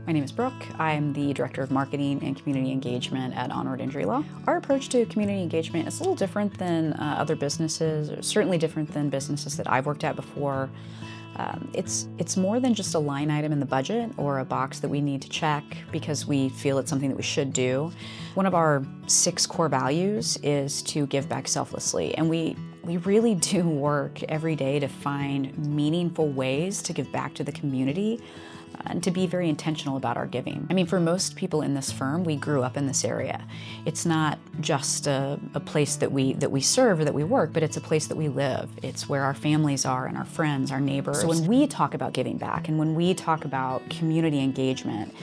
My name is Brooke. I'm the Director of Marketing and Community Engagement at Onward Injury Law. Our approach to community engagement is a little different than other businesses, or certainly different than businesses that I've worked at before. It's more than just a line item in the budget or a box that we need to check because we feel it's something that we should do. One of our 6 core values is to give back selflessly, and we really do work every day to find meaningful ways to give back to the community and to be very intentional about our giving. I mean, for most people in this firm, we grew up in this area. It's not just a place that we serve or that we work, but it's a place that we live. It's where our families are and our friends, our neighbors. So when we talk about giving back and when we talk about community engagement,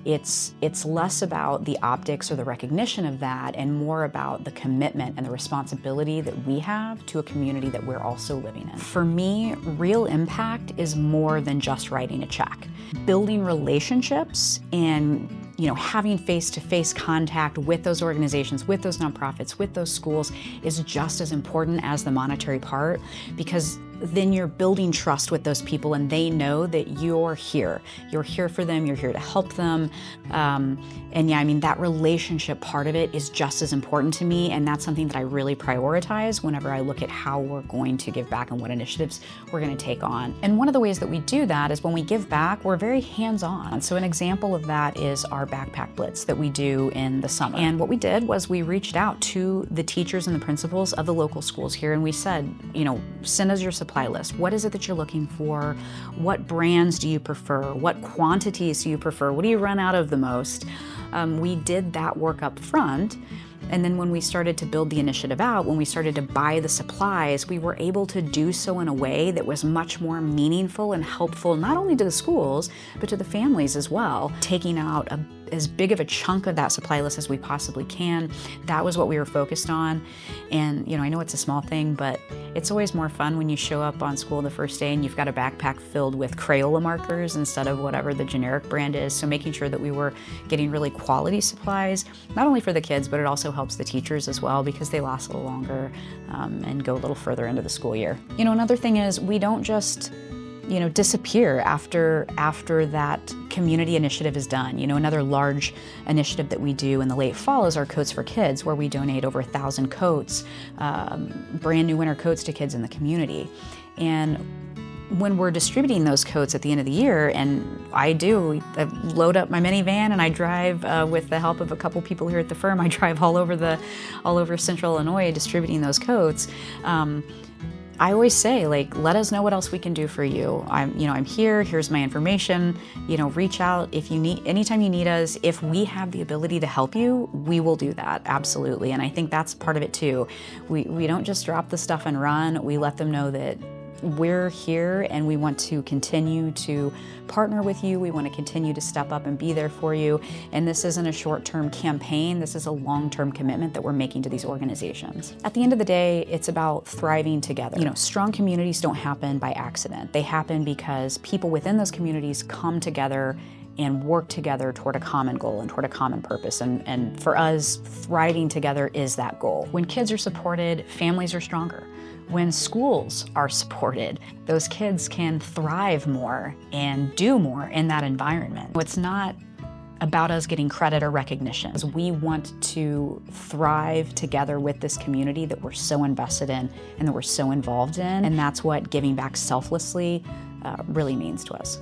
it's less about the optics or the recognition of that and more about the commitment and the responsibility that we have to a community that we're also living in. For me, real impact is more than just writing a check. Building relationships and having face-to-face contact with those organizations, with those nonprofits, with those schools is just as important as the monetary part, because then you're building trust with those people and they know that you're here. You're here for them, you're here to help them. And yeah, I mean, that relationship part of it is just as important to me, and that's something that I really prioritize whenever I look at how we're going to give back and what initiatives we're going to take on. And one of the ways that we do that is when we give back, we're very hands-on. So an example of that is our backpack blitz that we do in the summer. And what we did was we reached out to the teachers and the principals of the local schools here, and we said, send us your supply list. What is it that you're looking for? What brands do you prefer? What quantities do you prefer? What do you run out of the most? We did that work up front. And then when we started to build the initiative out, when we started to buy the supplies, we were able to do so in a way that was much more meaningful and helpful, not only to the schools, but to the families as well. Taking out as big of a chunk of that supply list as we possibly can. That was what we were focused on. And I know it's a small thing, but it's always more fun when you show up on school the first day and you've got a backpack filled with Crayola markers instead of whatever the generic brand is. So making sure that we were getting really quality supplies, not only for the kids, but it also helps the teachers as well because they last a little longer and go a little further into the school year. Another thing is we don't just disappear after that community initiative is done. Another large initiative that we do in the late fall is our Coats for Kids, where we donate over 1,000 coats, brand new winter coats to kids in the community. And when we're distributing those coats at the end of the year, and I load up my minivan and I drive with the help of a couple people here at the firm, I drive all over Central Illinois distributing those coats. I always say, let us know what else we can do for you. I'm here, here's my information, reach out if you need, anytime you need us. If we have the ability to help you, we will do that, absolutely. And I think that's part of it too. We don't just drop the stuff and run, we let them know that we're here and we want to continue to partner with you. We want to continue to step up and be there for you. And this isn't a short-term campaign. This is a long-term commitment that we're making to these organizations. At the end of the day, it's about thriving together. Strong communities don't happen by accident. They happen because people within those communities come together and work together toward a common goal and toward a common purpose. And for us, thriving together is that goal. When kids are supported, families are stronger. When schools are supported, those kids can thrive more and do more in that environment. It's not about us getting credit or recognition. We want to thrive together with this community that we're so invested in and that we're so involved in, and that's what giving back selflessly really means to us.